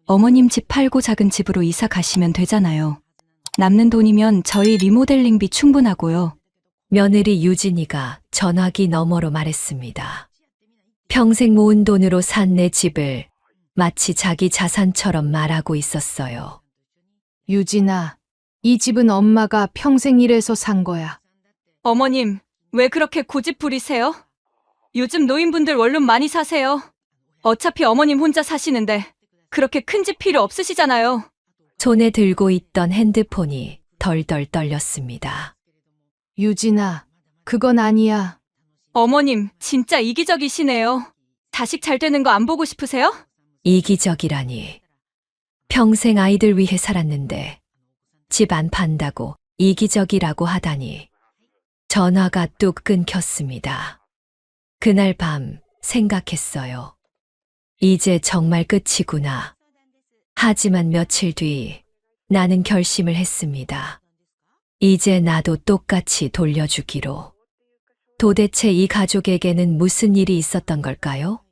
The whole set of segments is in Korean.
어머님 집 팔고 작은 집으로 이사 가시면 되잖아요. 남는 돈이면 저희 리모델링비 충분하고요. 며느리 유진이가 전화기 너머로 말했습니다. 평생 모은 돈으로 산 내 집을 마치 자기 자산처럼 말하고 있었어요. 유진아, 이 집은 엄마가 평생 일해서 산 거야. 어머님, 왜 그렇게 고집 부리세요? 요즘 노인분들 원룸 많이 사세요. 어차피 어머님 혼자 사시는데 그렇게 큰 집 필요 없으시잖아요. 손에 들고 있던 핸드폰이 덜덜 떨렸습니다. 유진아, 그건 아니야. 어머님, 진짜 이기적이시네요. 자식 잘 되는 거 안 보고 싶으세요? 이기적이라니. 평생 아이들 위해 살았는데 집 안 판다고 이기적이라고 하다니. 전화가 뚝 끊겼습니다. 그날 밤 생각했어요. 이제 정말 끝이구나. 하지만 며칠 뒤 나는 결심을 했습니다. 이제 나도 똑같이 돌려주기로. 도대체 이 가족에게는 무슨 일이 있었던 걸까요?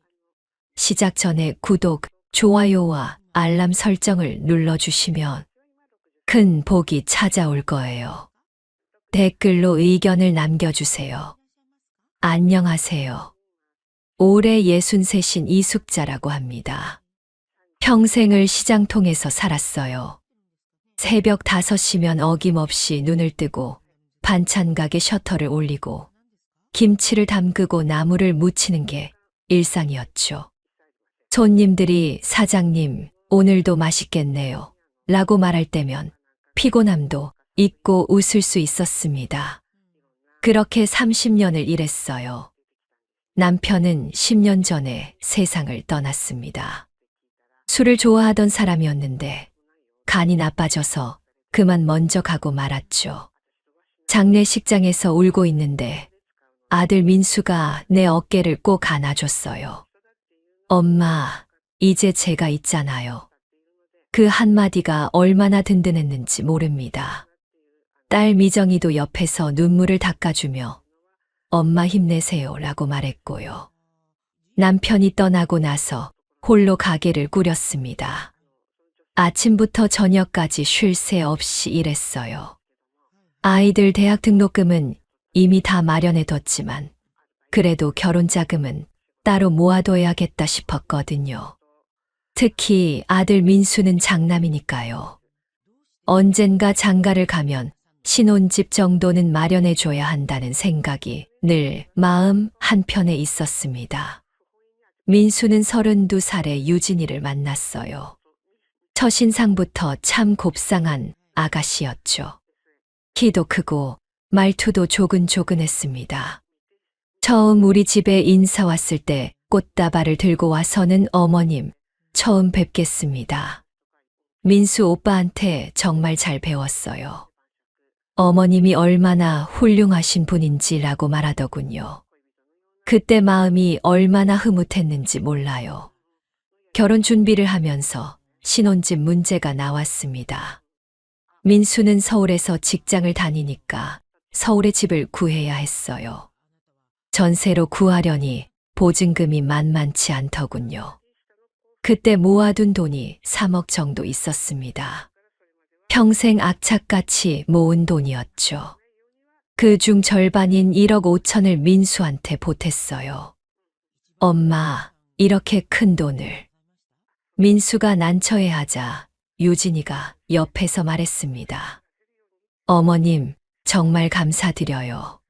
시작 전에 구독, 좋아요와 알람 설정을 눌러주시면 큰 복이 찾아올 거예요. 댓글로 의견을 남겨주세요. 안녕하세요. 올해 63인 이숙자라고 합니다. 평생을 시장통에서 살았어요. 새벽 5시면 어김없이 눈을 뜨고 반찬 가게 셔터를 올리고 김치를 담그고 나물을 무치는 게 일상이었죠. 손님들이 사장님, 오늘도 맛있겠네요. 라고 말할 때면 피곤함도 잊고 웃을 수 있었습니다. 그렇게 30년을 일했어요. 남편은 10년 전에 세상을 떠났습니다. 술을 좋아하던 사람이었는데 간이 나빠져서 그만 먼저 가고 말았죠. 장례식장에서 울고 있는데 아들 민수가 내 어깨를 꼭 안아줬어요. 엄마, 이제 제가 있잖아요. 그 한마디가 얼마나 든든했는지 모릅니다. 딸 미정이도 옆에서 눈물을 닦아주며 엄마 힘내세요 라고 말했고요. 남편이 떠나고 나서 홀로 가게를 꾸렸습니다. 아침부터 저녁까지 쉴 새 없이 일했어요. 아이들 대학 등록금은 이미 다 마련해뒀지만 그래도 결혼 자금은 따로 모아둬야겠다 싶었거든요. 특히 아들 민수는 장남이니까요. 언젠가 장가를 가면 신혼집 정도는 마련해줘야 한다는 생각이 늘 마음 한편에 있었습니다. 민수는 32살에 유진이를 만났어요. 첫인상부터 참 곱상한 아가씨였죠. 키도 크고 말투도 조근조근했습니다. 처음 우리 집에 인사 왔을 때 꽃다발을 들고 와서는 어머님, 처음 뵙겠습니다. 민수 오빠한테 정말 잘 배웠어요. 어머님이 얼마나 훌륭하신 분인지라고 말하더군요. 그때 마음이 얼마나 흐뭇했는지 몰라요. 결혼 준비를 하면서 신혼집 문제가 나왔습니다. 민수는 서울에서 직장을 다니니까 서울에 집을 구해야 했어요. 전세로 구하려니 보증금이 만만치 않더군요. 그때 모아둔 돈이 3억 정도 있었습니다. 평생 악착같이 모은 돈이었죠. 그중 절반인 1억 5천을 민수한테 보탰어요. 엄마, 이렇게 큰 돈을. 민수가 난처해하자 유진이가 옆에서 말했습니다. 어머님, 정말 감사드려요.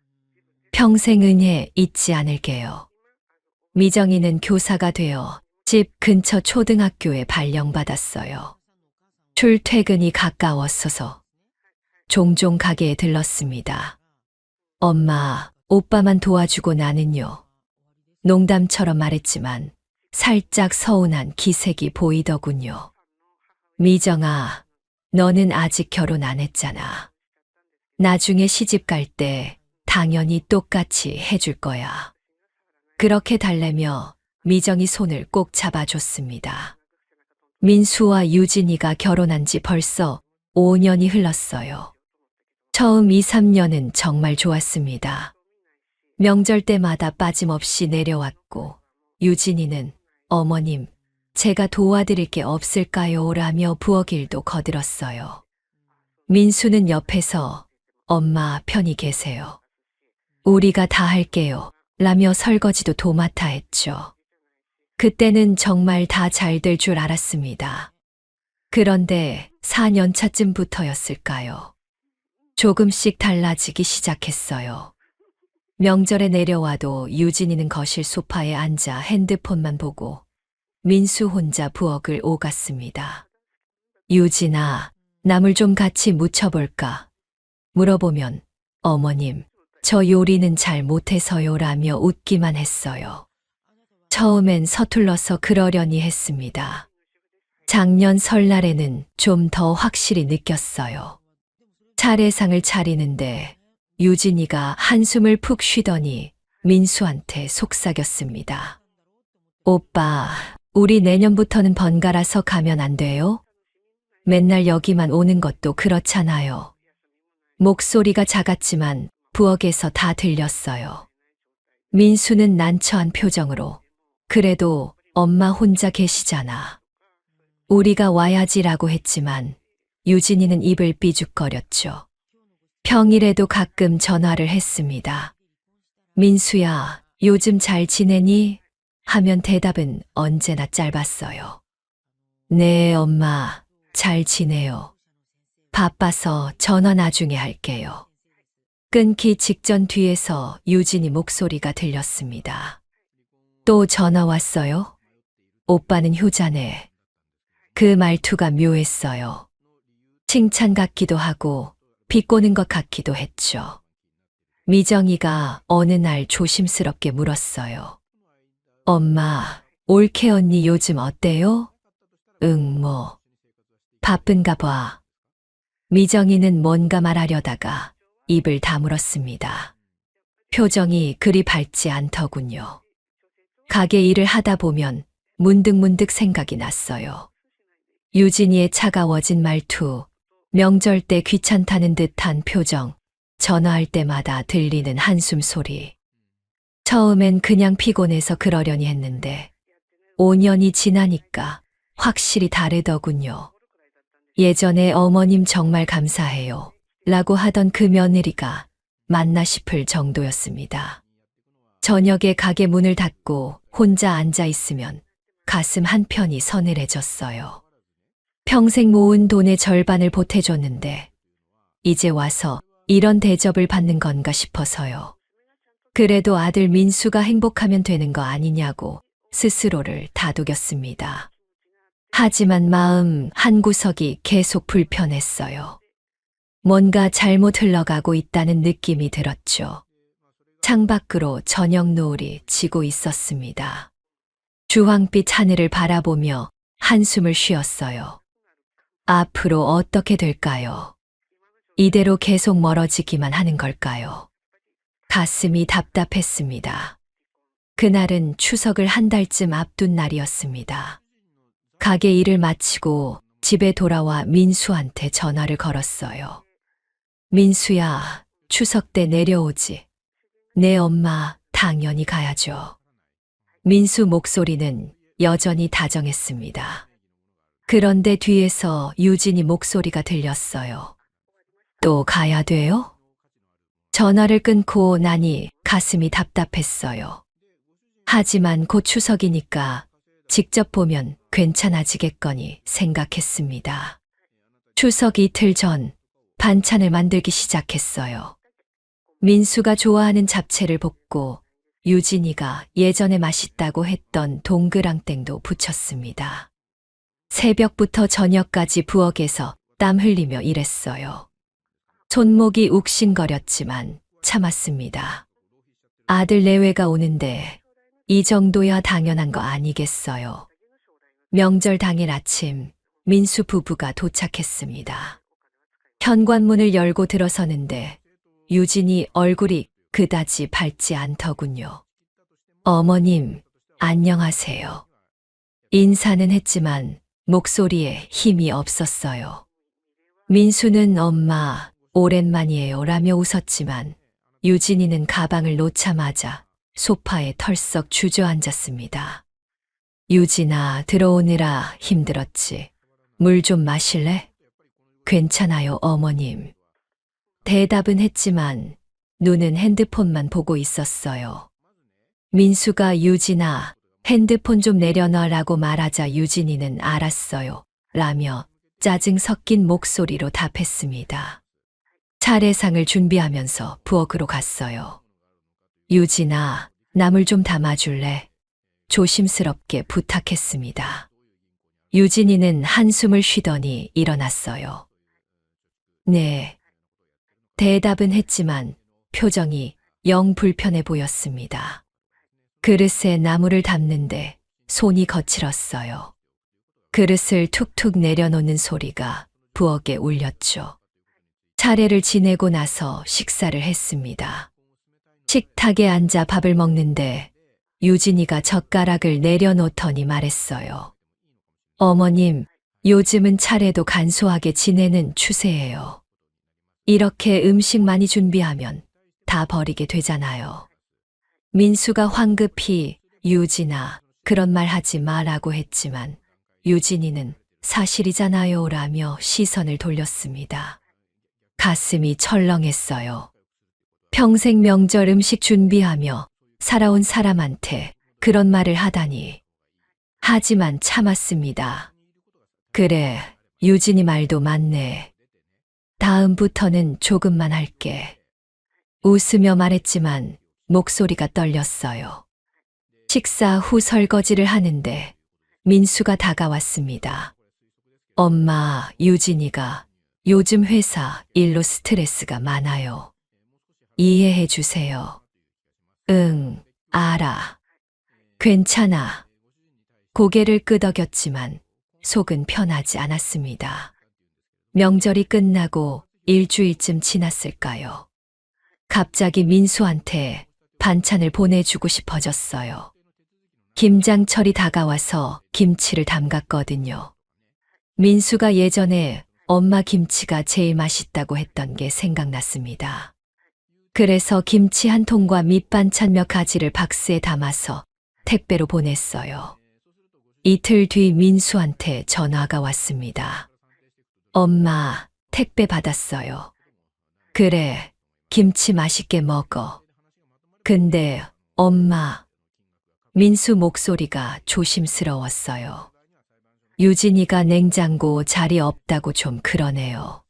평생 은혜 잊지 않을게요. 미정이는 교사가 되어 집 근처 초등학교에 발령받았어요. 출퇴근이 가까웠어서 종종 가게에 들렀습니다. 엄마, 오빠만 도와주고 나는요. 농담처럼 말했지만 살짝 서운한 기색이 보이더군요. 미정아, 너는 아직 결혼 안 했잖아. 나중에 시집 갈 때 당연히 똑같이 해줄 거야. 그렇게 달래며 미정이 손을 꼭 잡아줬습니다. 민수와 유진이가 결혼한 지 벌써 5년이 흘렀어요. 처음 2, 3년은 정말 좋았습니다. 명절 때마다 빠짐없이 내려왔고 유진이는 어머님, 제가 도와드릴 게 없을까요? 라며 부엌 일도 거들었어요. 민수는 옆에서 엄마 편히 계세요. 우리가 다 할게요. 라며 설거지도 도맡아 했죠. 그때는 정말 다 잘 될 줄 알았습니다. 그런데 4년 차쯤부터였을까요? 조금씩 달라지기 시작했어요. 명절에 내려와도 유진이는 거실 소파에 앉아 핸드폰만 보고 민수 혼자 부엌을 오갔습니다. 유진아, 나물 좀 같이 무쳐볼까? 물어보면 어머님, 저 요리는 잘 못해서요 라며 웃기만 했어요. 처음엔 서툴러서 그러려니 했습니다. 작년 설날에는 좀 더 확실히 느꼈어요. 차례상을 차리는데 유진이가 한숨을 푹 쉬더니 민수한테 속삭였습니다. 오빠, 우리 내년부터는 번갈아서 가면 안 돼요? 맨날 여기만 오는 것도 그렇잖아요. 목소리가 작았지만 부엌에서 다 들렸어요. 민수는 난처한 표정으로 그래도 엄마 혼자 계시잖아. 우리가 와야지라고 했지만 유진이는 입을 삐죽거렸죠. 평일에도 가끔 전화를 했습니다. 민수야, 요즘 잘 지내니? 하면 대답은 언제나 짧았어요. 네, 엄마, 잘 지내요. 바빠서 전화 나중에 할게요. 끊기 직전 뒤에서 유진이 목소리가 들렸습니다. 또 전화 왔어요? 오빠는 효자네. 그 말투가 묘했어요. 칭찬 같기도 하고 비꼬는 것 같기도 했죠. 미정이가 어느 날 조심스럽게 물었어요. 엄마, 올케 언니 요즘 어때요? 응, 뭐. 바쁜가 봐. 미정이는 뭔가 말하려다가 입을 다물었습니다. 표정이 그리 밝지 않더군요. 가게 일을 하다 보면 문득문득 생각이 났어요. 유진이의 차가워진 말투, 명절 때 귀찮다는 듯한 표정, 전화할 때마다 들리는 한숨 소리. 처음엔 그냥 피곤해서 그러려니 했는데 5년이 지나니까 확실히 다르더군요. 예전에 어머님 정말 감사해요 라고 하던 그 며느리가 맞나 싶을 정도였습니다. 저녁에 가게 문을 닫고 혼자 앉아 있으면 가슴 한편이 서늘해졌어요. 평생 모은 돈의 절반을 보태줬는데 이제 와서 이런 대접을 받는 건가 싶어서요. 그래도 아들 민수가 행복하면 되는 거 아니냐고 스스로를 다독였습니다. 하지만 마음 한구석이 계속 불편했어요. 뭔가 잘못 흘러가고 있다는 느낌이 들었죠. 창밖으로 저녁 노을이 지고 있었습니다. 주황빛 하늘을 바라보며 한숨을 쉬었어요. 앞으로 어떻게 될까요? 이대로 계속 멀어지기만 하는 걸까요? 가슴이 답답했습니다. 그날은 추석을 한 달쯤 앞둔 날이었습니다. 가게 일을 마치고 집에 돌아와 민수한테 전화를 걸었어요. 민수야, 추석 때 내려오지. 네, 엄마, 당연히 가야죠. 민수 목소리는 여전히 다정했습니다. 그런데 뒤에서 유진이 목소리가 들렸어요. 또 가야 돼요? 전화를 끊고 나니 가슴이 답답했어요. 하지만 곧 추석이니까 직접 보면 괜찮아지겠거니 생각했습니다. 추석 이틀 전 반찬을 만들기 시작했어요. 민수가 좋아하는 잡채를 볶고 유진이가 예전에 맛있다고 했던 동그랑땡도 부쳤습니다. 새벽부터 저녁까지 부엌에서 땀 흘리며 일했어요. 손목이 욱신거렸지만 참았습니다. 아들 내외가 오는데 이 정도야 당연한 거 아니겠어요. 명절 당일 아침 민수 부부가 도착했습니다. 현관문을 열고 들어서는데 유진이 얼굴이 그다지 밝지 않더군요. 어머님, 안녕하세요. 인사는 했지만 목소리에 힘이 없었어요. 민수는 엄마, 오랜만이에요 라며 웃었지만 유진이는 가방을 놓자마자 소파에 털썩 주저앉았습니다. 유진아, 들어오느라 힘들었지. 물 좀 마실래? 괜찮아요, 어머님. 대답은 했지만 눈은 핸드폰만 보고 있었어요. 민수가 유진아, 핸드폰 좀 내려놔라고 말하자 유진이는 알았어요. 라며 짜증 섞인 목소리로 답했습니다. 차례상을 준비하면서 부엌으로 갔어요. 유진아, 나물 좀 담아줄래? 조심스럽게 부탁했습니다. 유진이는 한숨을 쉬더니 일어났어요. 네. 대답은 했지만 표정이 영 불편해 보였습니다. 그릇에 나물을 담는데 손이 거칠었어요. 그릇을 툭툭 내려놓는 소리가 부엌에 울렸죠. 차례를 지내고 나서 식사를 했습니다. 식탁에 앉아 밥을 먹는데 유진이가 젓가락을 내려놓더니 말했어요. 어머님, 요즘은 차례도 간소하게 지내는 추세예요. 이렇게 음식 많이 준비하면 다 버리게 되잖아요. 민수가 황급히 유진아, 그런 말 하지 마라고 했지만 유진이는 사실이잖아요 라며 시선을 돌렸습니다. 가슴이 철렁했어요. 평생 명절 음식 준비하며 살아온 사람한테 그런 말을 하다니. 하지만 참았습니다. 그래, 유진이 말도 맞네. 다음부터는 조금만 할게. 웃으며 말했지만 목소리가 떨렸어요. 식사 후 설거지를 하는데 민수가 다가왔습니다. 엄마, 유진이가 요즘 회사 일로 스트레스가 많아요. 이해해 주세요. 응, 알아. 괜찮아. 고개를 끄덕였지만 속은 편하지 않았습니다. 명절이 끝나고 일주일쯤 지났을까요? 갑자기 민수한테 반찬을 보내주고 싶어졌어요. 김장철이 다가와서 김치를 담갔거든요. 민수가 예전에 엄마 김치가 제일 맛있다고 했던 게 생각났습니다. 그래서 김치 한 통과 밑반찬 몇 가지를 박스에 담아서 택배로 보냈어요. 이틀 뒤 민수한테 전화가 왔습니다. 엄마, 택배 받았어요. 그래, 김치 맛있게 먹어. 근데 엄마, 민수 목소리가 조심스러웠어요. 유진이가 냉장고 자리 없다고 좀 그러네요.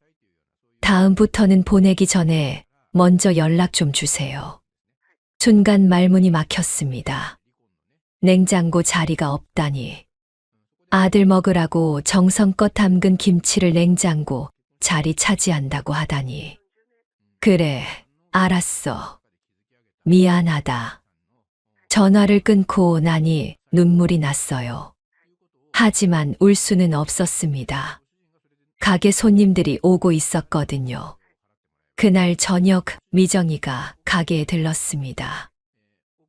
다음부터는 보내기 전에 먼저 연락 좀 주세요. 순간 말문이 막혔습니다. 냉장고 자리가 없다니. 아들 먹으라고 정성껏 담근 김치를 냉장고 자리 차지한다고 하다니. 그래, 알았어. 미안하다. 전화를 끊고 나니 눈물이 났어요. 하지만 울 수는 없었습니다. 가게 손님들이 오고 있었거든요. 그날 저녁 미정이가 가게에 들렀습니다.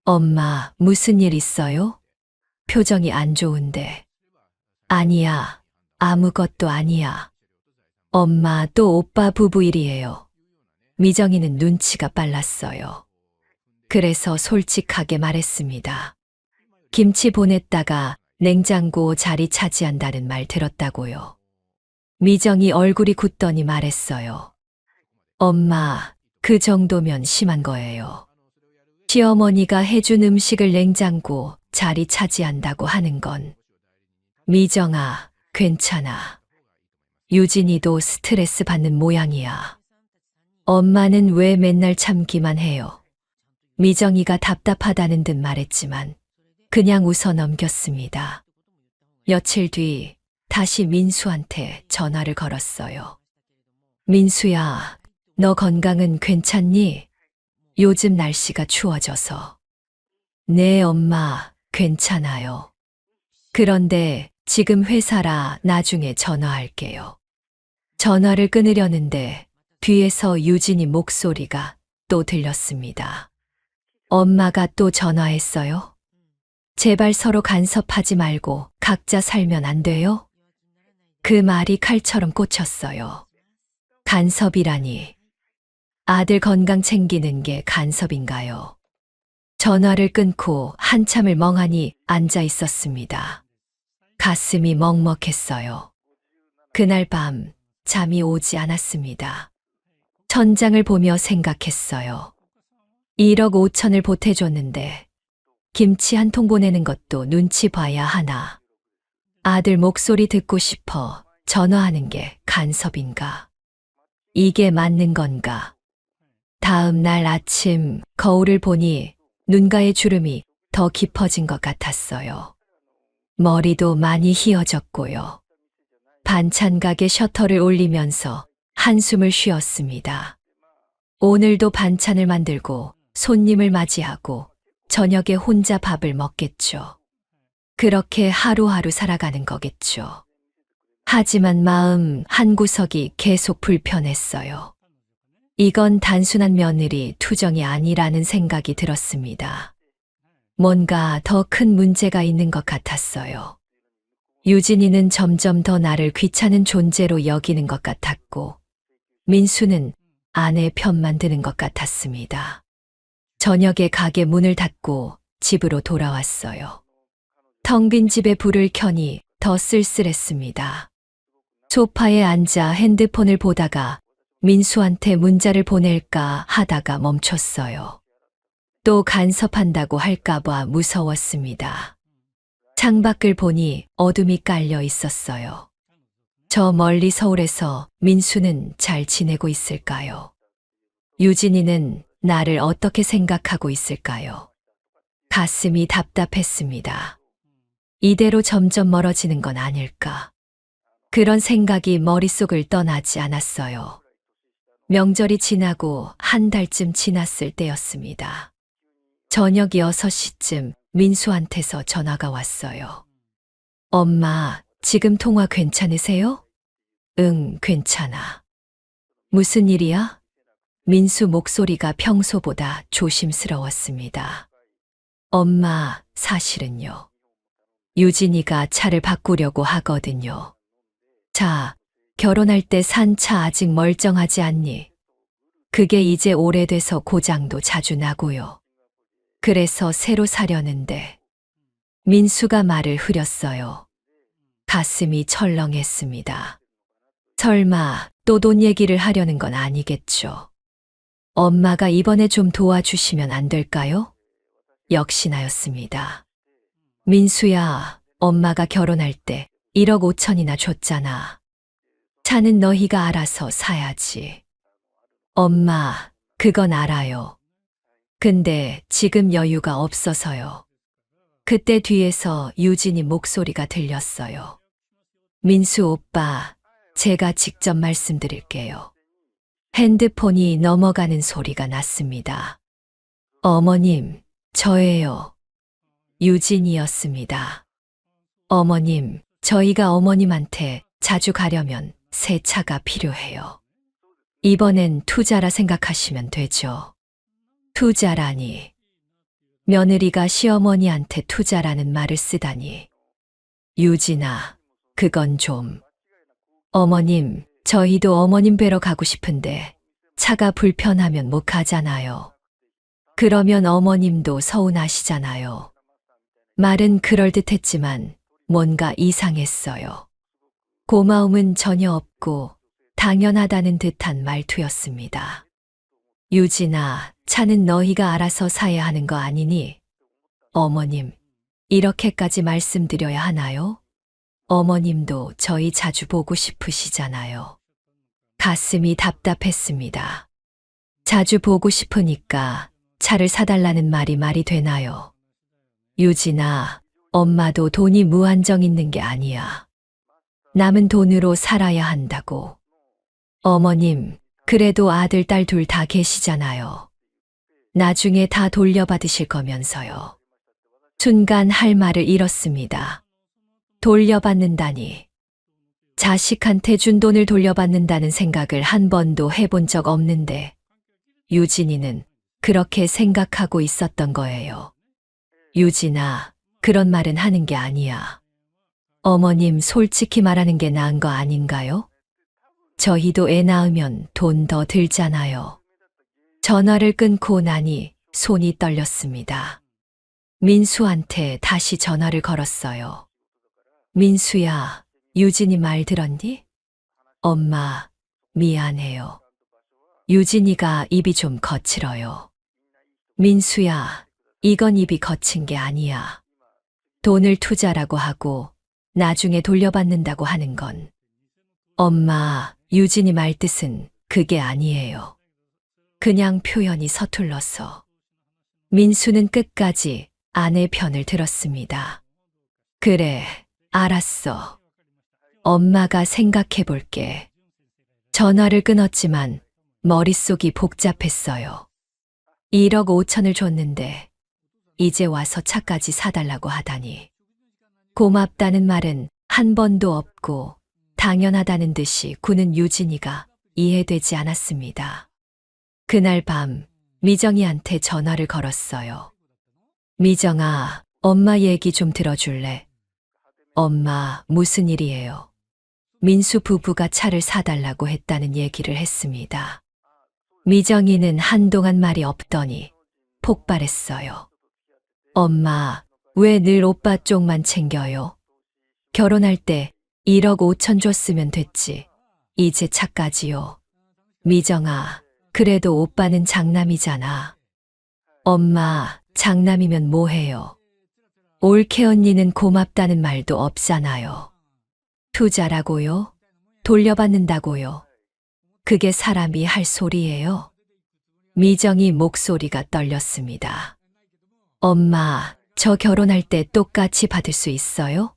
엄마, 무슨 일 있어요? 표정이 안 좋은데. 아니야, 아무것도 아니야. 엄마, 또 오빠 부부 일이에요. 미정이는 눈치가 빨랐어요. 그래서 솔직하게 말했습니다. 김치 보냈다가 냉장고 자리 차지한다는 말 들었다고요. 미정이 얼굴이 굳더니 말했어요. 엄마, 그 정도면 심한 거예요. 시어머니가 해준 음식을 냉장고 자리 차지한다고 하는 건. 미정아, 괜찮아. 유진이도 스트레스 받는 모양이야. 엄마는 왜 맨날 참기만 해요? 미정이가 답답하다는 듯 말했지만 그냥 웃어 넘겼습니다. 며칠 뒤 다시 민수한테 전화를 걸었어요. 민수야, 너 건강은 괜찮니? 요즘 날씨가 추워져서. 네, 엄마, 괜찮아요. 그런데 지금 회사라 나중에 전화할게요. 전화를 끊으려는데 뒤에서 유진이 목소리가 또 들렸습니다. 엄마가 또 전화했어요? 제발 서로 간섭하지 말고 각자 살면 안 돼요? 그 말이 칼처럼 꽂혔어요. 간섭이라니. 아들 건강 챙기는 게 간섭인가요? 전화를 끊고 한참을 멍하니 앉아 있었습니다. 가슴이 먹먹했어요. 그날 밤 잠이 오지 않았습니다. 천장을 보며 생각했어요. 1억 5천을 보태줬는데 김치 한 통 보내는 것도 눈치 봐야 하나. 아들 목소리 듣고 싶어 전화하는 게 간섭인가? 이게 맞는 건가? 다음 날 아침 거울을 보니 눈가의 주름이 더 깊어진 것 같았어요. 머리도 많이 휘어졌고요. 반찬 가게 셔터를 올리면서 한숨을 쉬었습니다. 오늘도 반찬을 만들고 손님을 맞이하고 저녁에 혼자 밥을 먹겠죠. 그렇게 하루하루 살아가는 거겠죠. 하지만 마음 한구석이 계속 불편했어요. 이건 단순한 며느리 투정이 아니라는 생각이 들었습니다. 뭔가 더 큰 문제가 있는 것 같았어요. 유진이는 점점 더 나를 귀찮은 존재로 여기는 것 같았고, 민수는 아내 편만 드는 것 같았습니다. 저녁에 가게 문을 닫고 집으로 돌아왔어요. 텅 빈 집에 불을 켜니 더 쓸쓸했습니다. 소파에 앉아 핸드폰을 보다가 민수한테 문자를 보낼까 하다가 멈췄어요. 또 간섭한다고 할까봐 무서웠습니다. 창밖을 보니 어둠이 깔려 있었어요. 저 멀리 서울에서 민수는 잘 지내고 있을까요? 유진이는 나를 어떻게 생각하고 있을까요? 가슴이 답답했습니다. 이대로 점점 멀어지는 건 아닐까? 그런 생각이 머릿속을 떠나지 않았어요. 명절이 지나고 한 달쯤 지났을 때였습니다. 저녁 6시쯤 민수한테서 전화가 왔어요. 엄마, 지금 통화 괜찮으세요? 응, 괜찮아. 무슨 일이야? 민수 목소리가 평소보다 조심스러웠습니다. 엄마, 사실은요. 유진이가 차를 바꾸려고 하거든요. 자, 결혼할 때 산 차 아직 멀쩡하지 않니? 그게 이제 오래돼서 고장도 자주 나고요. 그래서 새로 사려는데. 민수가 말을 흐렸어요. 가슴이 철렁했습니다. 설마 또 돈 얘기를 하려는 건 아니겠죠. 엄마가 이번에 좀 도와주시면 안 될까요? 역시나였습니다. 민수야, 엄마가 결혼할 때 1억 5천이나 줬잖아. 차는 너희가 알아서 사야지. 엄마, 그건 알아요. 근데 지금 여유가 없어서요. 그때 뒤에서 유진이 목소리가 들렸어요. 민수 오빠, 제가 직접 말씀드릴게요. 핸드폰이 넘어가는 소리가 났습니다. 어머님, 저예요. 유진이었습니다. 어머님, 저희가 어머님한테 자주 가려면 새 차가 필요해요. 이번엔 투자라 생각하시면 되죠. 투자라니. 며느리가 시어머니한테 투자라는 말을 쓰다니. 유진아, 그건 좀. 어머님, 저희도 어머님 뵈러 가고 싶은데 차가 불편하면 못 가잖아요. 그러면 어머님도 서운하시잖아요. 말은 그럴듯했지만 뭔가 이상했어요. 고마움은 전혀 없고 당연하다는 듯한 말투였습니다. 유진아, 차는 너희가 알아서 사야 하는 거 아니니? 어머님, 이렇게까지 말씀드려야 하나요? 어머님도 저희 자주 보고 싶으시잖아요. 가슴이 답답했습니다. 자주 보고 싶으니까 차를 사달라는 말이 되나요? 유진아, 엄마도 돈이 무한정 있는 게 아니야. 남은 돈으로 살아야 한다고. 어머님, 그래도 아들, 딸 둘 다 계시잖아요. 나중에 다 돌려받으실 거면서요. 순간 할 말을 잃었습니다. 돌려받는다니. 자식한테 준 돈을 돌려받는다는 생각을 한 번도 해본 적 없는데 유진이는 그렇게 생각하고 있었던 거예요. 유진아, 그런 말은 하는 게 아니야. 어머님, 솔직히 말하는 게 나은 거 아닌가요? 저희도 애 낳으면 돈 더 들잖아요. 전화를 끊고 나니 손이 떨렸습니다. 민수한테 다시 전화를 걸었어요. 민수야, 유진이 말 들었니? 엄마, 미안해요. 유진이가 입이 좀 거칠어요. 민수야, 이건 입이 거친 게 아니야. 돈을 투자라고 하고 나중에 돌려받는다고 하는 건. 엄마, 유진이 말 뜻은 그게 아니에요. 그냥 표현이 서툴러서. 민수는 끝까지 아내 편을 들었습니다. 그래, 알았어. 엄마가 생각해 볼게. 전화를 끊었지만 머릿속이 복잡했어요. 1억 5천을 줬는데 이제 와서 차까지 사달라고 하다니. 고맙다는 말은 한 번도 없고 당연하다는 듯이 구는 유진이가 이해되지 않았습니다. 그날 밤 미정이한테 전화를 걸었어요. 미정아, 엄마 얘기 좀 들어줄래? 엄마, 무슨 일이에요? 민수 부부가 차를 사달라고 했다는 얘기를 했습니다. 미정이는 한동안 말이 없더니 폭발했어요. 엄마, 왜 늘 오빠 쪽만 챙겨요? 결혼할 때 1억 5천 줬으면 됐지. 이제 차까지요. 미정아, 그래도 오빠는 장남이잖아. 엄마, 장남이면 뭐해요? 올케 언니는 고맙다는 말도 없잖아요. 투자라고요? 돌려받는다고요? 그게 사람이 할 소리예요? 미정이 목소리가 떨렸습니다. 엄마, 저 결혼할 때 똑같이 받을 수 있어요?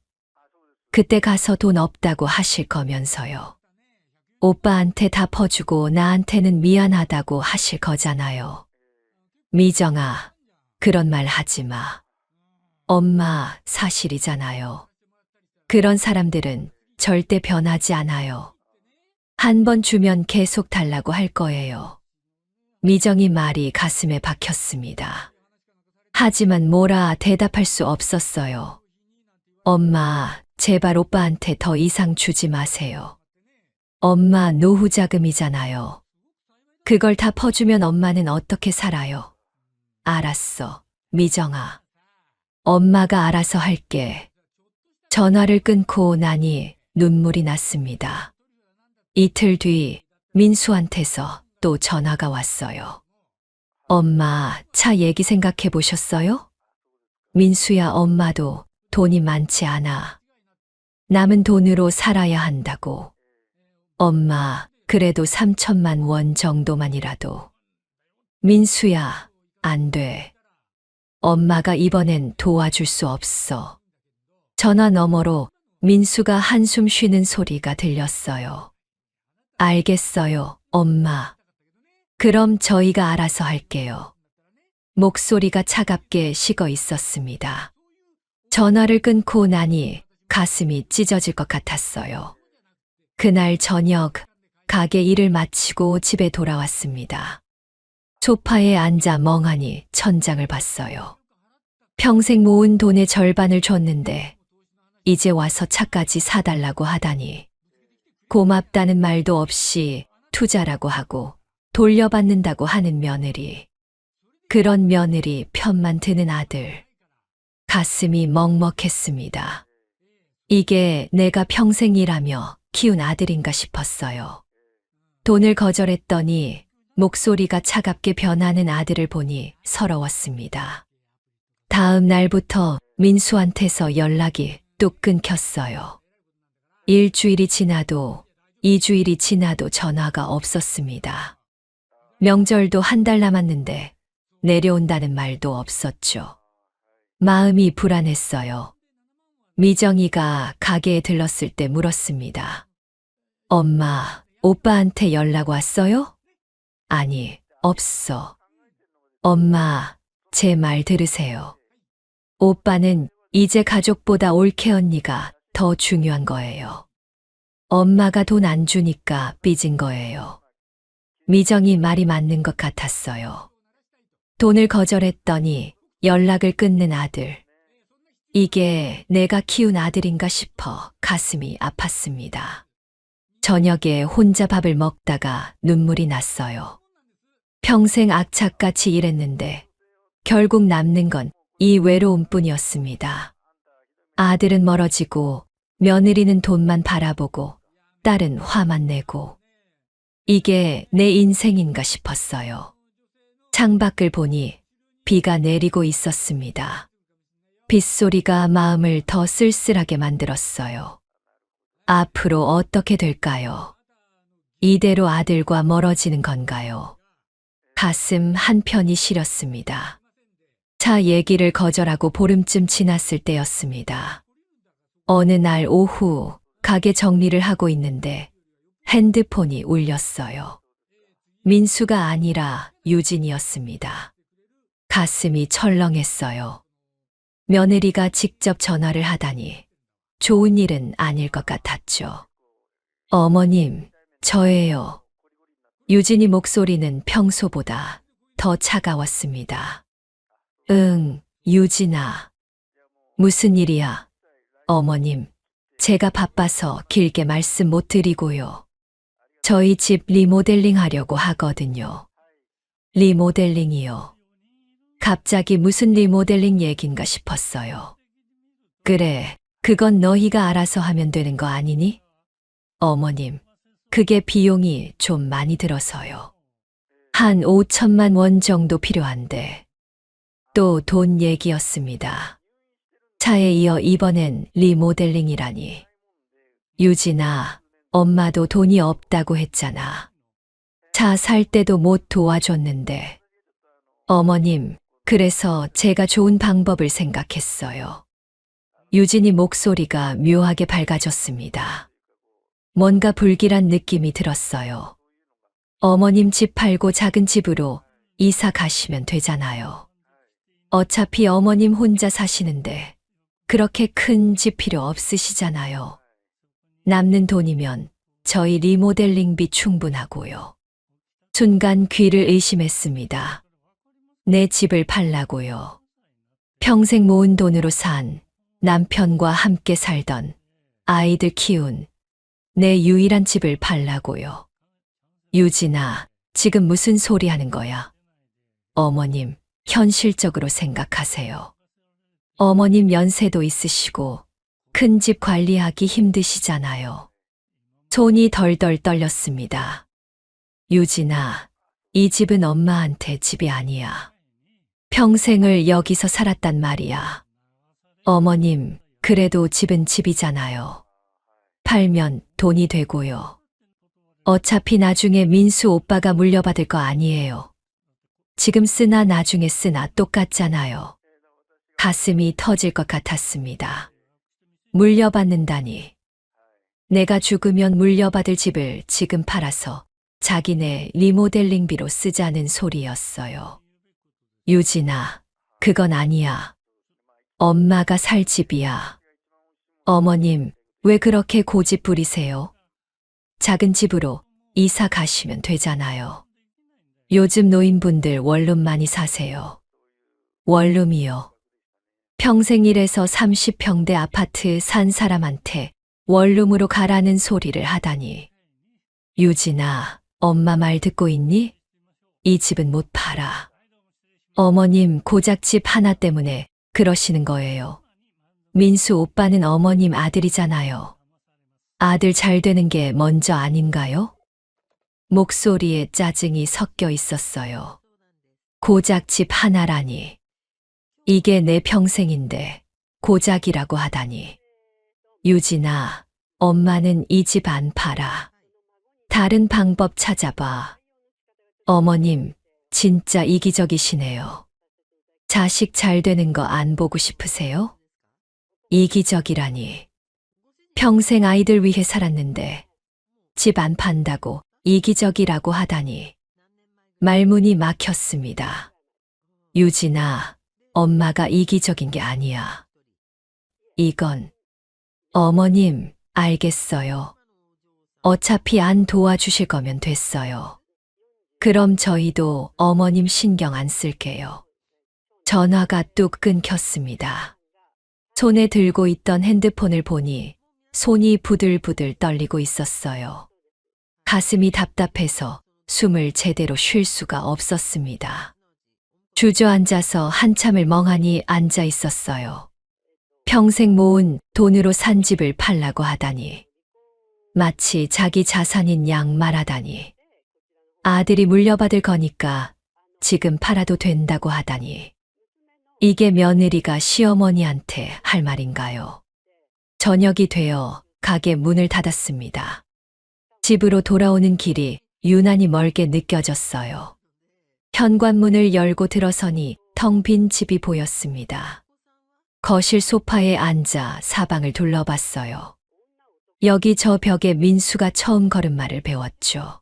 그때 가서 돈 없다고 하실 거면서요. 오빠한테 다 퍼주고 나한테는 미안하다고 하실 거잖아요. 미정아, 그런 말 하지 마. 엄마, 사실이잖아요. 그런 사람들은 절대 변하지 않아요. 한 번 주면 계속 달라고 할 거예요. 미정이 말이 가슴에 박혔습니다. 하지만 뭐라 대답할 수 없었어요. 엄마, 제발 오빠한테 더 이상 주지 마세요. 엄마 노후 자금이잖아요. 그걸 다 퍼주면 엄마는 어떻게 살아요? 알았어, 미정아. 엄마가 알아서 할게. 전화를 끊고 나니 눈물이 났습니다. 이틀 뒤 민수한테서 또 전화가 왔어요. 엄마, 차 얘기 생각해 보셨어요? 민수야, 엄마도 돈이 많지 않아. 남은 돈으로 살아야 한다고. 엄마, 그래도 3천만 원 정도만이라도. 민수야, 안 돼. 엄마가 이번엔 도와줄 수 없어. 전화 너머로 민수가 한숨 쉬는 소리가 들렸어요. 알겠어요, 엄마. 그럼 저희가 알아서 할게요. 목소리가 차갑게 식어 있었습니다. 전화를 끊고 나니 가슴이 찢어질 것 같았어요. 그날 저녁 가게 일을 마치고 집에 돌아왔습니다. 소파에 앉아 멍하니 천장을 봤어요. 평생 모은 돈의 절반을 줬는데 이제 와서 차까지 사달라고 하다니. 고맙다는 말도 없이 투자라고 하고 돌려받는다고 하는 며느리. 그런 며느리 편만 드는 아들. 가슴이 먹먹했습니다. 이게 내가 평생 일하며 키운 아들인가 싶었어요. 돈을 거절했더니 목소리가 차갑게 변하는 아들을 보니 서러웠습니다. 다음 날부터 민수한테서 연락이 뚝 끊겼어요. 일주일이 지나도 2주일이 지나도 전화가 없었습니다. 명절도 한 달 남았는데 내려온다는 말도 없었죠. 마음이 불안했어요. 미정이가 가게에 들렀을 때 물었습니다. 엄마, 오빠한테 연락 왔어요? 아니, 없어. 엄마, 제 말 들으세요. 오빠는 이제 가족보다 올케 언니가 더 중요한 거예요. 엄마가 돈 안 주니까 삐진 거예요. 미정이 말이 맞는 것 같았어요. 돈을 거절했더니 연락을 끊는 아들. 이게 내가 키운 아들인가 싶어 가슴이 아팠습니다. 저녁에 혼자 밥을 먹다가 눈물이 났어요. 평생 악착같이 일했는데 결국 남는 건 이 외로움뿐이었습니다. 아들은 멀어지고 며느리는 돈만 바라보고 딸은 화만 내고 이게 내 인생인가 싶었어요. 창밖을 보니 비가 내리고 있었습니다. 빗소리가 마음을 더 쓸쓸하게 만들었어요. 앞으로 어떻게 될까요? 이대로 아들과 멀어지는 건가요? 가슴 한편이 시렸습니다. 차 얘기를 거절하고 보름쯤 지났을 때였습니다. 어느 날 오후 가게 정리를 하고 있는데 핸드폰이 울렸어요. 민수가 아니라 유진이었습니다. 가슴이 철렁했어요. 며느리가 직접 전화를 하다니 좋은 일은 아닐 것 같았죠. 어머님, 저예요. 유진이 목소리는 평소보다 더 차가웠습니다. 응, 유진아. 무슨 일이야? 어머님, 제가 바빠서 길게 말씀 못 드리고요. 저희 집 리모델링 하려고 하거든요. 리모델링이요. 갑자기 무슨 리모델링 얘긴가 싶었어요. 그래, 그건 너희가 알아서 하면 되는 거 아니니? 어머님, 그게 비용이 좀 많이 들어서요. 한 5천만 원 정도 필요한데. 또 돈 얘기였습니다. 차에 이어 이번엔 리모델링이라니. 유진아, 엄마도 돈이 없다고 했잖아. 차 살 때도 못 도와줬는데. 어머님, 그래서 제가 좋은 방법을 생각했어요. 유진이 목소리가 묘하게 밝아졌습니다. 뭔가 불길한 느낌이 들었어요. 어머님 집 팔고 작은 집으로 이사 가시면 되잖아요. 어차피 어머님 혼자 사시는데 그렇게 큰 집 필요 없으시잖아요. 남는 돈이면 저희 리모델링비 충분하고요. 순간 귀를 의심했습니다. 내 집을 팔라고요. 평생 모은 돈으로 산 남편과 함께 살던 아이들 키운 내 유일한 집을 팔라고요. 유진아, 지금 무슨 소리 하는 거야? 어머님, 현실적으로 생각하세요. 어머님 연세도 있으시고 큰 집 관리하기 힘드시잖아요. 손이 덜덜 떨렸습니다. 유진아, 이 집은 엄마한테 집이 아니야. 평생을 여기서 살았단 말이야. 어머님, 그래도 집은 집이잖아요. 팔면 돈이 되고요. 어차피 나중에 민수 오빠가 물려받을 거 아니에요. 지금 쓰나 나중에 쓰나 똑같잖아요. 가슴이 터질 것 같았습니다. 물려받는다니. 내가 죽으면 물려받을 집을 지금 팔아서 자기네 리모델링비로 쓰자는 소리였어요. 유진아, 그건 아니야. 엄마가 살 집이야. 어머님, 왜 그렇게 고집 부리세요? 작은 집으로 이사 가시면 되잖아요. 요즘 노인분들 원룸 많이 사세요. 원룸이요. 평생 일해서 30평대 아파트 산 사람한테 원룸으로 가라는 소리를 하다니. 유진아, 엄마 말 듣고 있니? 이 집은 못 팔아. 어머님 고작집 하나 때문에 그러시는 거예요. 민수 오빠는 어머님 아들이잖아요. 아들 잘 되는 게 먼저 아닌가요? 목소리에 짜증이 섞여 있었어요. 고작 집 하나라니. 이게 내 평생인데 고작이라고 하다니. 유진아, 엄마는 이 집 안 팔아. 다른 방법 찾아봐. 어머님, 진짜 이기적이시네요. 자식 잘 되는 거 안 보고 싶으세요? 이기적이라니. 평생 아이들 위해 살았는데 집 안 판다고 이기적이라고 하다니. 말문이 막혔습니다. 유진아, 엄마가 이기적인 게 아니야. 이건 어머님, 알겠어요. 어차피 안 도와주실 거면 됐어요. 그럼 저희도 어머님 신경 안 쓸게요. 전화가 뚝 끊겼습니다. 손에 들고 있던 핸드폰을 보니 손이 부들부들 떨리고 있었어요. 가슴이 답답해서 숨을 제대로 쉴 수가 없었습니다. 주저앉아서 한참을 멍하니 앉아 있었어요. 평생 모은 돈으로 산 집을 팔라고 하다니. 마치 자기 자산인 양 말하다니. 아들이 물려받을 거니까 지금 팔아도 된다고 하다니. 이게 며느리가 시어머니한테 할 말인가요? 저녁이 되어 가게 문을 닫았습니다. 집으로 돌아오는 길이 유난히 멀게 느껴졌어요. 현관문을 열고 들어서니 텅 빈 집이 보였습니다. 거실 소파에 앉아 사방을 둘러봤어요. 여기 저 벽에 민수가 처음 걸음마를 배웠죠.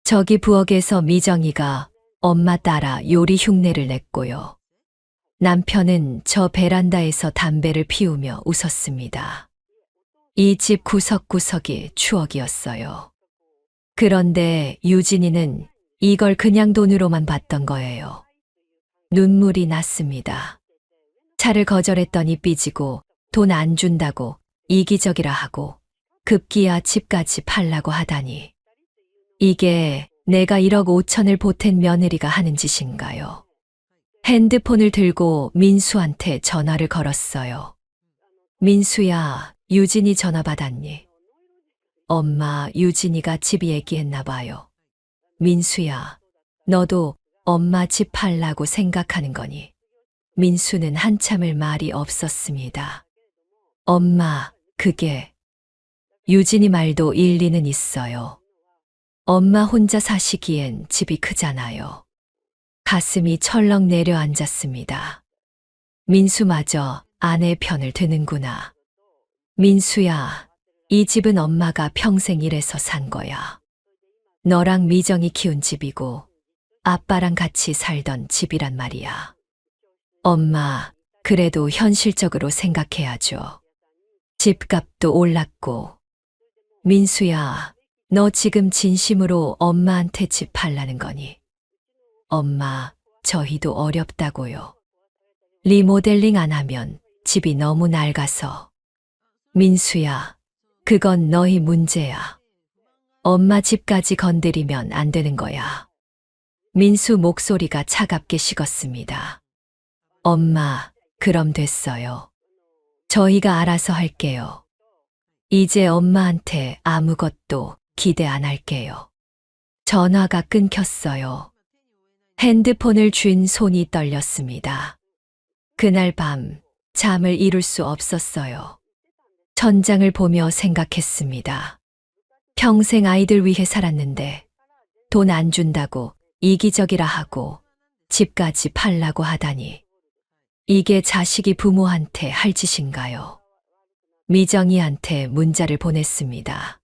저기 부엌에서 미정이가 엄마 따라 요리 흉내를 냈고요. 남편은 저 베란다에서 담배를 피우며 웃었습니다. 이 집 구석구석이 추억이었어요. 그런데 유진이는 이걸 그냥 돈으로만 봤던 거예요. 눈물이 났습니다. 차를 거절했더니 삐지고 돈 안 준다고 이기적이라 하고 급기야 집까지 팔라고 하다니. 이게 내가 1억 5천을 보탠 며느리가 하는 짓인가요? 핸드폰을 들고 민수한테 전화를 걸었어요. 민수야, 유진이 전화 받았니? 엄마, 유진이가 집 얘기했나 봐요. 민수야, 너도 엄마 집 팔라고 생각하는 거니? 민수는 한참을 말이 없었습니다. 엄마, 그게 유진이 말도 일리는 있어요. 엄마 혼자 사시기엔 집이 크잖아요. 가슴이 철렁 내려앉았습니다. 민수마저 아내 편을 드는구나. 민수야, 이 집은 엄마가 평생 일해서 산 거야. 너랑 미정이 키운 집이고 아빠랑 같이 살던 집이란 말이야. 엄마, 그래도 현실적으로 생각해야죠. 집값도 올랐고. 민수야, 너 지금 진심으로 엄마한테 집 팔라는 거니? 엄마, 저희도 어렵다고요. 리모델링 안 하면 집이 너무 낡아서. 민수야, 그건 너희 문제야. 엄마 집까지 건드리면 안 되는 거야. 민수 목소리가 차갑게 식었습니다. 엄마, 그럼 됐어요. 저희가 알아서 할게요. 이제 엄마한테 아무것도 기대 안 할게요. 전화가 끊겼어요. 핸드폰을 쥔 손이 떨렸습니다. 그날 밤 잠을 이룰 수 없었어요. 천장을 보며 생각했습니다. 평생 아이들 위해 살았는데 돈 안 준다고 이기적이라 하고 집까지 팔라고 하다니. 이게 자식이 부모한테 할 짓인가요? 미정이한테 문자를 보냈습니다.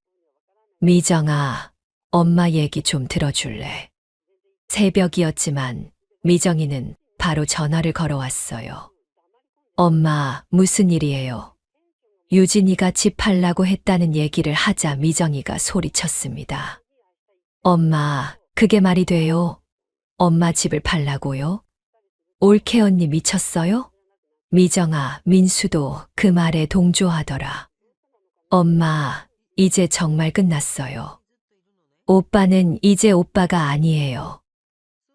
미정아, 엄마 얘기 좀 들어줄래? 새벽이었지만 미정이는 바로 전화를 걸어왔어요. 엄마, 무슨 일이에요? 유진이가 집 팔라고 했다는 얘기를 하자 미정이가 소리쳤습니다. 엄마, 그게 말이 돼요? 엄마 집을 팔라고요? 올케 언니 미쳤어요? 미정아, 민수도 그 말에 동조하더라. 엄마, 이제 정말 끝났어요. 오빠는 이제 오빠가 아니에요.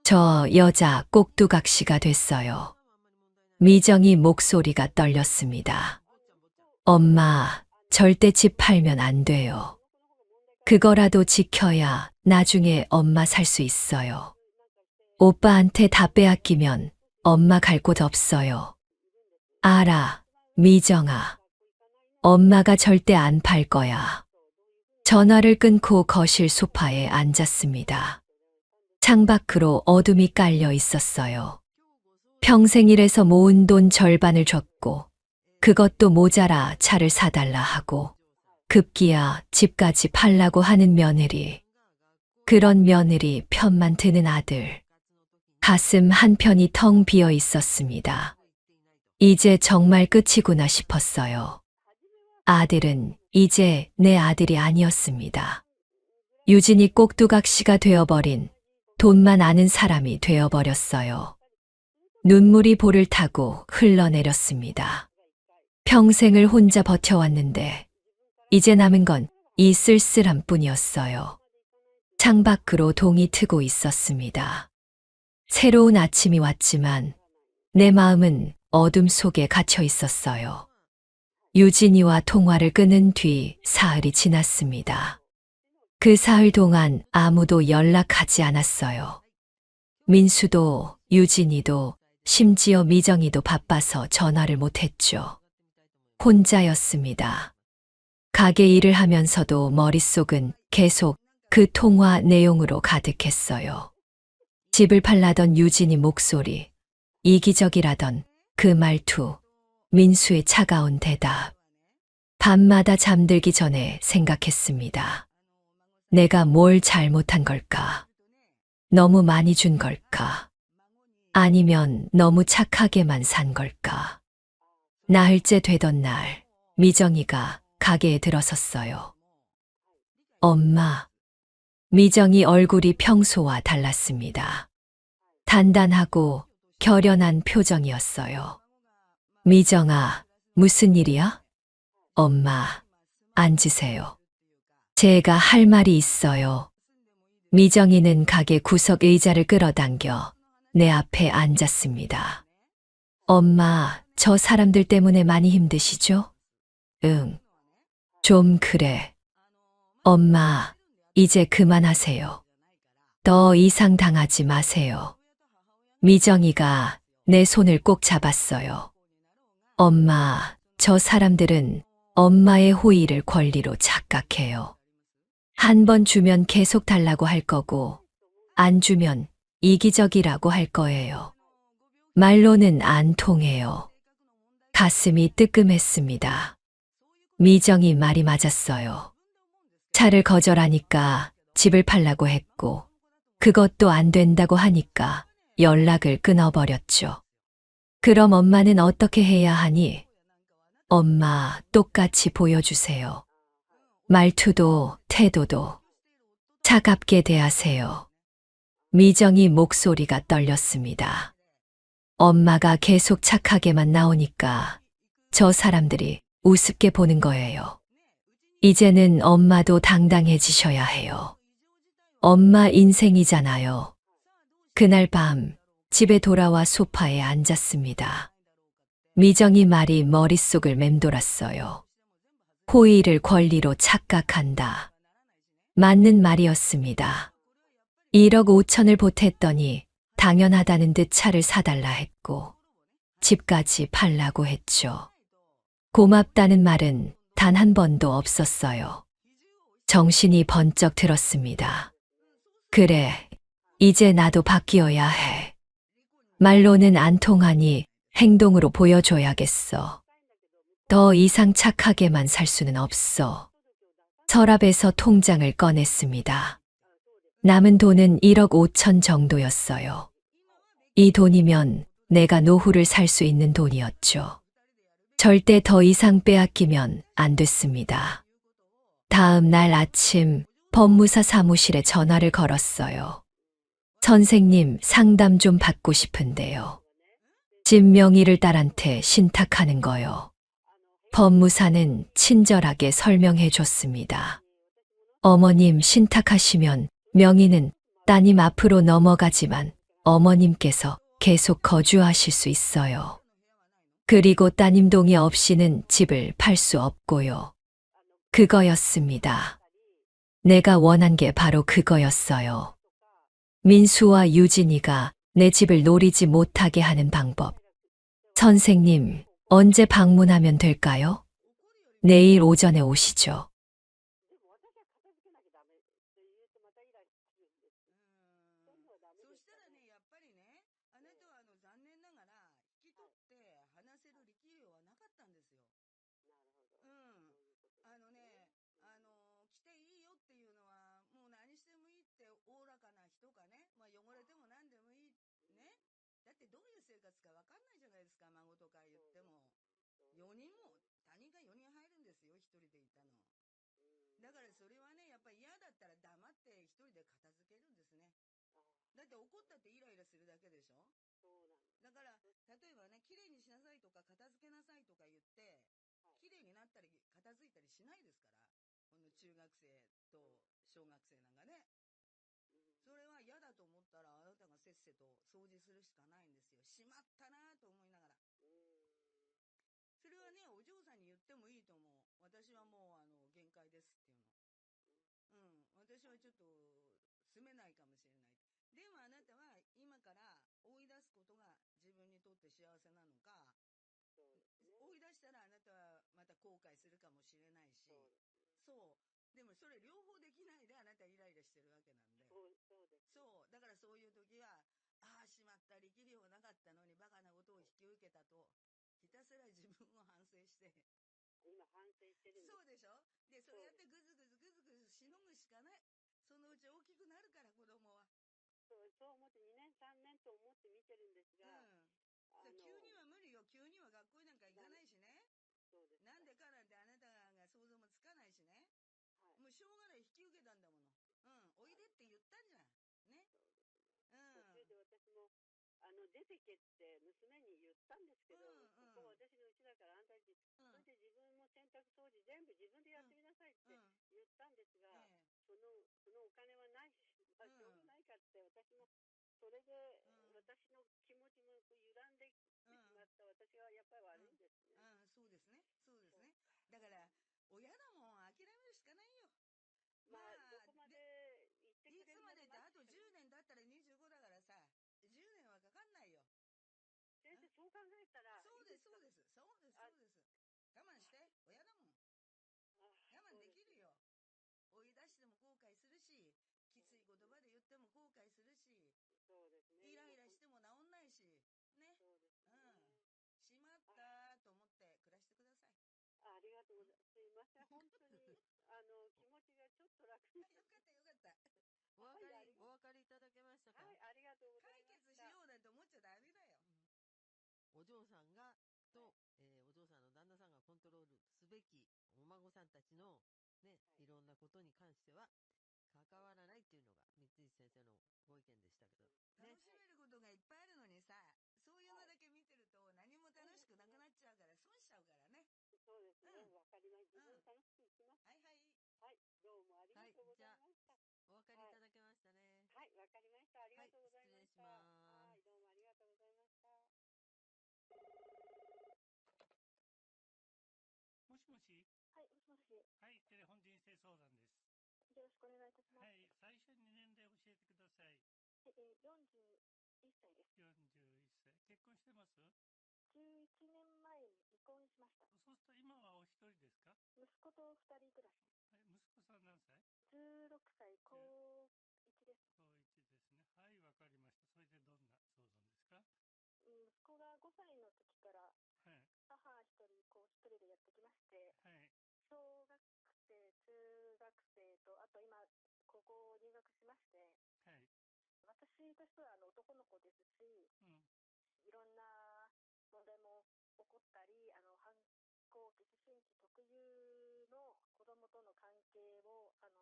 저 여자 꼭두각시가 됐어요. 미정이 목소리가 떨렸습니다. 엄마, 절대 집 팔면 안 돼요. 그거라도 지켜야 나중에 엄마 살 수 있어요. 오빠한테 다 빼앗기면 엄마 갈 곳 없어요. 알아, 미정아. 엄마가 절대 안 팔 거야. 전화를 끊고 거실 소파에 앉았습니다. 창밖으로 어둠이 깔려 있었어요. 평생 일해서 모은 돈 절반을 줬고 그것도 모자라 차를 사달라 하고 급기야 집까지 팔라고 하는 며느리. 그런 며느리 편만 드는 아들. 가슴 한편이 텅 비어 있었습니다. 이제 정말 끝이구나 싶었어요. 아들은 이제 내 아들이 아니었습니다. 유진이 꼭두각시가 되어버린 돈만 아는 사람이 되어버렸어요. 눈물이 볼을 타고 흘러내렸습니다. 평생을 혼자 버텨왔는데 이제 남은 건 이 쓸쓸함 뿐이었어요. 창밖으로 동이 트고 있었습니다. 새로운 아침이 왔지만 내 마음은 어둠 속에 갇혀 있었어요. 유진이와 통화를 끊은 뒤 사흘이 지났습니다. 그 사흘 동안 아무도 연락하지 않았어요. 민수도 유진이도 심지어 미정이도 바빠서 전화를 못했죠. 혼자였습니다. 가게 일을 하면서도 머릿속은 계속 그 통화 내용으로 가득했어요. 집을 팔라던 유진이 목소리, 이기적이라던 그 말투, 민수의 차가운 대답. 밤마다 잠들기 전에 생각했습니다. 내가 뭘 잘못한 걸까? 너무 많이 준 걸까? 아니면 너무 착하게만 산 걸까? 나흘째 되던 날, 미정이가 가게에 들어섰어요. 엄마. 미정이 얼굴이 평소와 달랐습니다. 단단하고 결연한 표정이었어요. 미정아, 무슨 일이야? 엄마, 앉으세요. 제가 할 말이 있어요. 미정이는 가게 구석 의자를 끌어당겨 내 앞에 앉았습니다. 엄마, 저 사람들 때문에 많이 힘드시죠? 응. 좀 그래. 엄마, 이제 그만하세요. 더 이상 당하지 마세요. 미정이가 내 손을 꼭 잡았어요. 엄마, 저 사람들은 엄마의 호의를 권리로 착각해요. 한 번 주면 계속 달라고 할 거고, 안 주면 이기적이라고 할 거예요. 말로는 안 통해요. 가슴이 뜨끔했습니다. 미정이 말이 맞았어요. 차를 거절하니까 집을 팔라고 했고, 그것도 안 된다고 하니까 연락을 끊어버렸죠. 그럼 엄마는 어떻게 해야 하니? 엄마, 똑같이 보여주세요. 말투도 태도도 차갑게 대하세요. 미정이 목소리가 떨렸습니다. 엄마가 계속 착하게만 나오니까 저 사람들이 우습게 보는 거예요. 이제는 엄마도 당당해지셔야 해요. 엄마 인생이잖아요. 그날 밤 집에 돌아와 소파에 앉았습니다. 미정이 말이 머릿속을 맴돌았어요. 호의를 권리로 착각한다. 맞는 말이었습니다. 1억 5천을 보탰더니 당연하다는 듯 차를 사달라 했고 집까지 팔라고 했죠. 고맙다는 말은 단 한 번도 없었어요. 정신이 번쩍 들었습니다. 그래, 이제 나도 바뀌어야 해. 말로는 안 통하니 행동으로 보여줘야겠어. 더 이상 착하게만 살 수는 없어. 서랍에서 통장을 꺼냈습니다. 남은 돈은 1억 5천 정도였어요. 이 돈이면 내가 노후를 살 수 있는 돈이었죠. 절대 더 이상 빼앗기면 안 됐습니다. 다음 날 아침 법무사 사무실에 전화를 걸었어요. 선생님, 상담 좀 받고 싶은데요. 집 명의를 딸한테 신탁하는 거요. 법무사는 친절하게 설명해 줬습니다. 어머님 신탁하시면 명의는 따님 앞으로 넘어가지만 어머님께서 계속 거주하실 수 있어요. 그리고 따님 동의 없이는 집을 팔 수 없고요. 그거였습니다. 내가 원한 게 바로 그거였어요. 민수와 유진이가 내 집을 노리지 못하게 하는 방법. 선생님, 언제 방문하면 될까요? 내일 오전에 오시죠. ったら、あなたがせっせと掃除するしかないんですよ。しまったなと思いながら。それはね、お嬢さんに言ってもいいと思う。私はもう、限界ですっていうの。うん。私はちょっと、住めないかもしれない。でもあなたは、今から追い出すことが自分にとって幸せなのか、追い出したらあなたはまた後悔するかもしれないし、そう。でもそれ両方できないであなたイライラしてるわけなんで。そう。だからそういう時は、ああ、しまった、力量なかったのにバカなことを引き受けたと、ひたすら自分を反省して。今反省してるんです。そうでしょ。で、そうやってぐずぐずぐずぐずしのぐしかない。そのうち大きくなるから、子供は。そう思って2年3年と思って見てるんですが、急には無理よ。急には学校なんか行かないしね。そうです。なんでかなんてあなたが想像もつかないしね。はい。もうしょうがない引き受けたんだもの。おいでって言ったんじゃん。ね。そうですね。途中で私も、出てけって娘に言ったんですけど、ここは私の家だからあんたたち、そして自分も洗濯掃除全部自分でやってみなさいって言ったんですが、そのお金はないし、まあしょうがないかって私も、それで私の気持ちも歪んできてしまった私はやっぱり悪いんですね。そうですね。そうですね。だから、親だもん諦めるしかないよ。まあ、どこまで行ってくれるいつまでってあと10 10年だったら25だからさ、10年はかかんないよ。先生、そう考えたらそうです、そうです。そうです、そうです。我慢して。親だもん。我慢できるよ。追い出しても後悔するし、きつい言葉で言っても後悔するし、そうですね。イライラしても治んないし、ね。そうですね。しまったと思って暮らしてください。ありがとうございます。すいません。本当に、気持ちがちょっと楽になりよかった、よかった。お分かりいただけましたか？はい、ありがとうござい解ました。決しようなんて思っちゃダメだよ。お嬢さんが、お嬢さんの旦那さんがコントロールすべきお孫さんたちのね、いろんなことに関しては、関わらないっていうのが、三石先生のご意見でしたけど。ね。楽しめることがいっぱいあるのにさ、そういうのだけ見てると何も楽しくなくなっちゃうから、損しちゃうからね。そうですね。わかります。自分楽しくいきます。はいはい。はい、どうもありがとうございました。お分かりいただけましたね。はい、わかりました。ありがとうございました。失礼します。はい、どうもありがとうございました。もしもし。はい、もしもし。はい、テレフォン人生相談です。よろしくお願いいたします。はい、最初に年齢を教えてください。41歳です。41歳。結婚してます？ 11年前に離婚しました。そうすると今はお一人ですか？息子と2人暮らしです。はい、息子さん何歳？16歳、高1です。高1ですね。はい、わかりました。それでどんな相談ですか？息子が5歳の時から、はい。母1人、子1人でやってきまして、はい。小学生、中学生と、あと今、高校入学しまして、はい。私としては男の子ですし、いろんな問題も起こったり、反抗期、思春期特有の子供との関係を、なん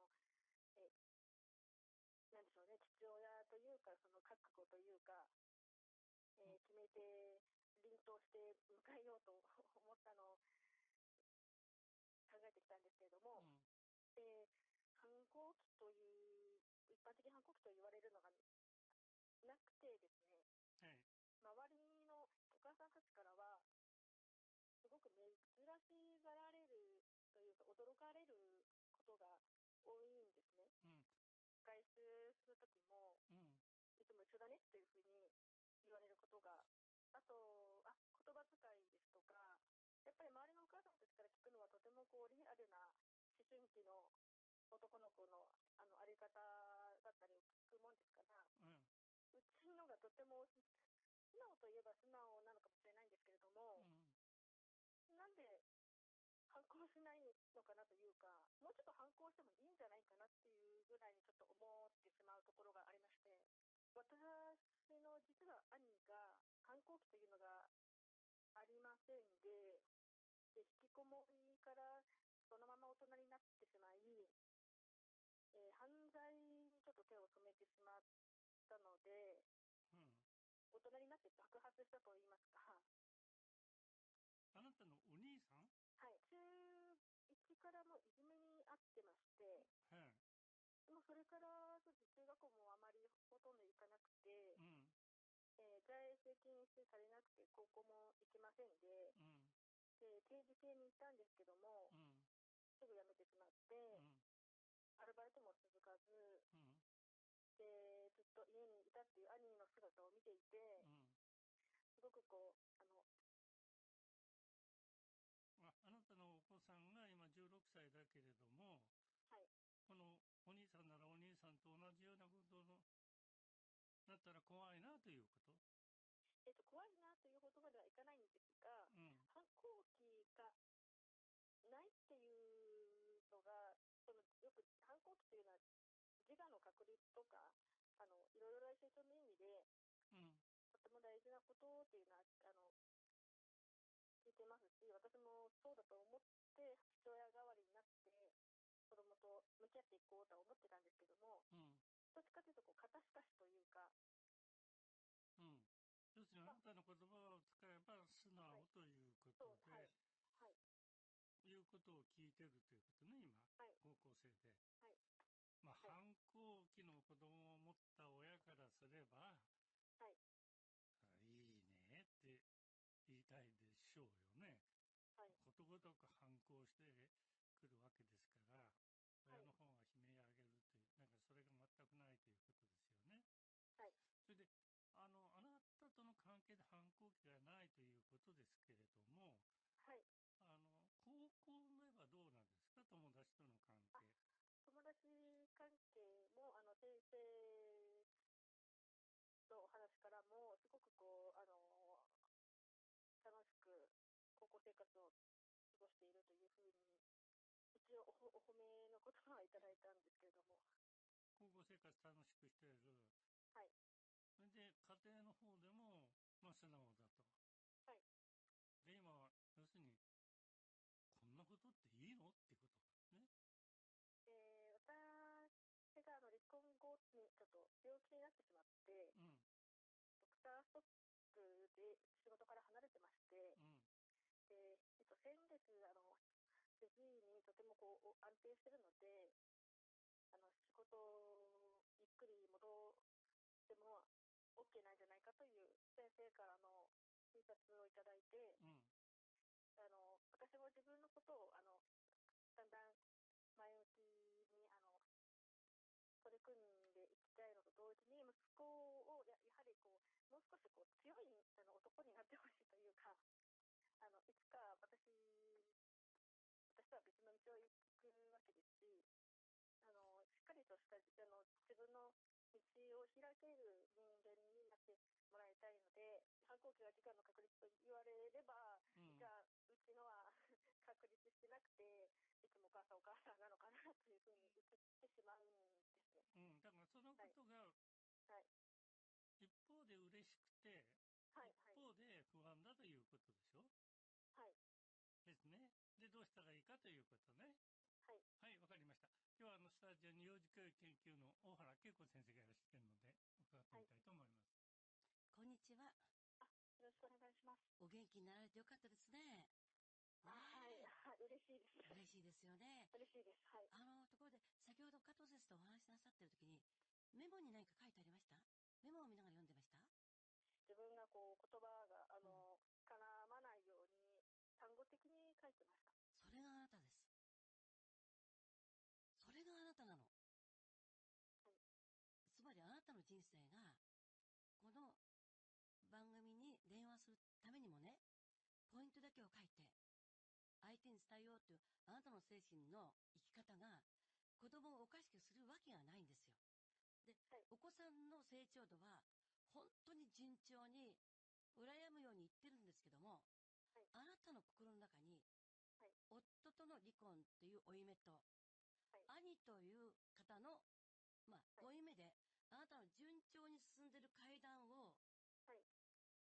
でしょうね、父親というか、その覚悟というか、決めて、凛として迎えようと思ったのを考えてきたんですけれども、反抗期という、一般的反抗期と言われるのがなくてですね、はい。周りのお母さんたちからは、すごく珍しがられるというか、驚かれることが多いんですね。外出するときも、いつも一緒だねっていうふうに言われることが、あと、言葉遣いですとか、やっぱり周りのお母さんたちから聞くのはとてもリアルな思春期の男の子のあり方だったりを聞くもんですから、うちのがとても素直といえば素直なのかもしれないんですけれども、なんで反抗しないのかなというか、もうちょっと反抗してもいいんじゃないかなっていうぐらいにちょっと思ってしまうところがありまして、私の実は兄が反抗期というのがありませんで、引きこもりからそのまま大人になってしまい、犯罪にちょっと手を染めてしまったので、大人になって爆発したと言いますか。あなたのお兄さん？はい、中1からもいじめにあってまして、はい。でもそれから中学校もあまりほとんど行かなくて、うん。在籍日数足りなくて高校も行けませんで、うん。で定時制に行ったんですけども、うん。すぐ辞めてしまっうて、ん。アルバイトも続かず、うん。でずっと家にいたっていう兄の姿を見ていて、うん。すごくこうあなたのお子さんが今16歳だけれども、はい、このお兄さんならお兄さんと同じようなことになったら怖いなということ。怖いなという言葉ではいかないんですが、うん。反抗期がないっていうのが、よく反抗期というのは自我の確立とか、いろいろな成長の意味で、うん。とても大事なことっていうのは聞いてますし、私もそうだと思って父親代わりになって子供と向き合っていこうとは思ってたんですけども、うん。どっちかというと肩透かしというか、うん。要するにあなたの言葉を使えば素直ということそう、はい、で、はい、いうことを聞いてるということね、今。はい、高校生で。はい、まあ、はい、反抗期の子供を持った親からすれば、はい、いいねって言いたいでしょうよね。はい、ことごとく反抗してくるわけですから、はい、親の方が悲鳴を上げるという、なんかそれが全くないということですよね。はい。それで、あなたとの関係で反抗期がないということですけれども、はい。高校目はどうなんですか、友達との関係。友達関係も先生のお話からもすごく楽しく高校生活を過ごしているというふうに一応お褒めの言葉はいただいたんですけれども、高校生活楽しくしている。はい、それで、家庭の方でも、まあ、素直だと。はい。で、今、要するに、こんなことっていいのっていうことね。私が離婚後にちょっと病気になってしまって、うん、ドクターストップで仕事から離れてまして、うん、で先月主治医にとても安定してるので、仕事をゆっくり戻っても OK なんじゃないかという先生からの診察をいただいて、うん、私も自分のことをだんだん前向きに取り組んでいきたいのと同時に、息子をやはりもう少し強い男になってほしいというか、いつか私とは別の道を行くわけですし、しっかりとした自分の道を開ける人間になってもらいたいので、反抗期が時間の確率と言われれば、うん、じゃあうちのは確立してなくて、いつもお母さんなのかなというふうに映ってしまうんですね。うん。だからそのはい、ことが、はい、一方で嬉しくて、はい、一はい、方で不安だということでしょはい、ですね。で、どうしたらいいかということね。はい。はい、わかりました。今日はスタジオに幼児教育研究の大原恵子先生がいらっしゃるので、伺ってみたいと思います。こんにちは。よろしくお願いします。お元気になられてよかったですね。はい、はい、嬉しいです。嬉しいですよね。嬉しいです。はい。ところで、先ほど加藤先生とお話しなさってる時に、メモに何か書いてありました？メモを見ながら読んでました？自分が言葉がうん。絡まないように単語的に書いてました。それがあなたです。それがあなたなの。はい、つまりあなたの人生が、この番組に電話するためにもね、ポイントだけを書いて、相手に伝えようというあなたの精神の生き方が、子供をおかしくするわけがないんですよ。で、はい、お子さんの成長度は、本当に順調に、羨むように言ってるんですけども、はい、あなたの心の中に、はい、夫との離婚という負い目と、はい、兄という方の、はい、負い目で、あなたの順調に進んでる階段を、はい、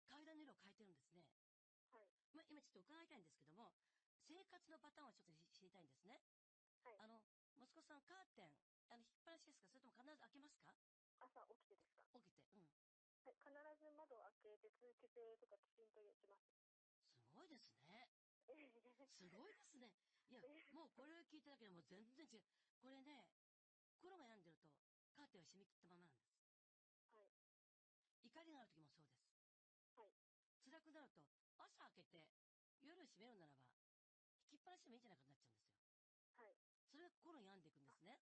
階段の色を変えてるんですね。はい、今ちょっと伺いたいんですけども、生活のパターンをちょっと知りたいんですね。はい。息子さんカーテン、引っ張らしですか？それとも必ず開けますか？朝起きてですか？起きて。うん。はい、必ず窓を開けて通気性とかきちんとします。すごいですね。えすごいですね。いや、もうこれを聞いただけでもう全然違う。これね、心が病んでると、カーテは締め切ったままなんです。はい。怒りがある時もそうです。はい。辛くなると、朝開けて、夜閉めるならば、引きっぱなしでもいいんじゃないかになっちゃうんですよ。はい。それが心病んでいくんですね。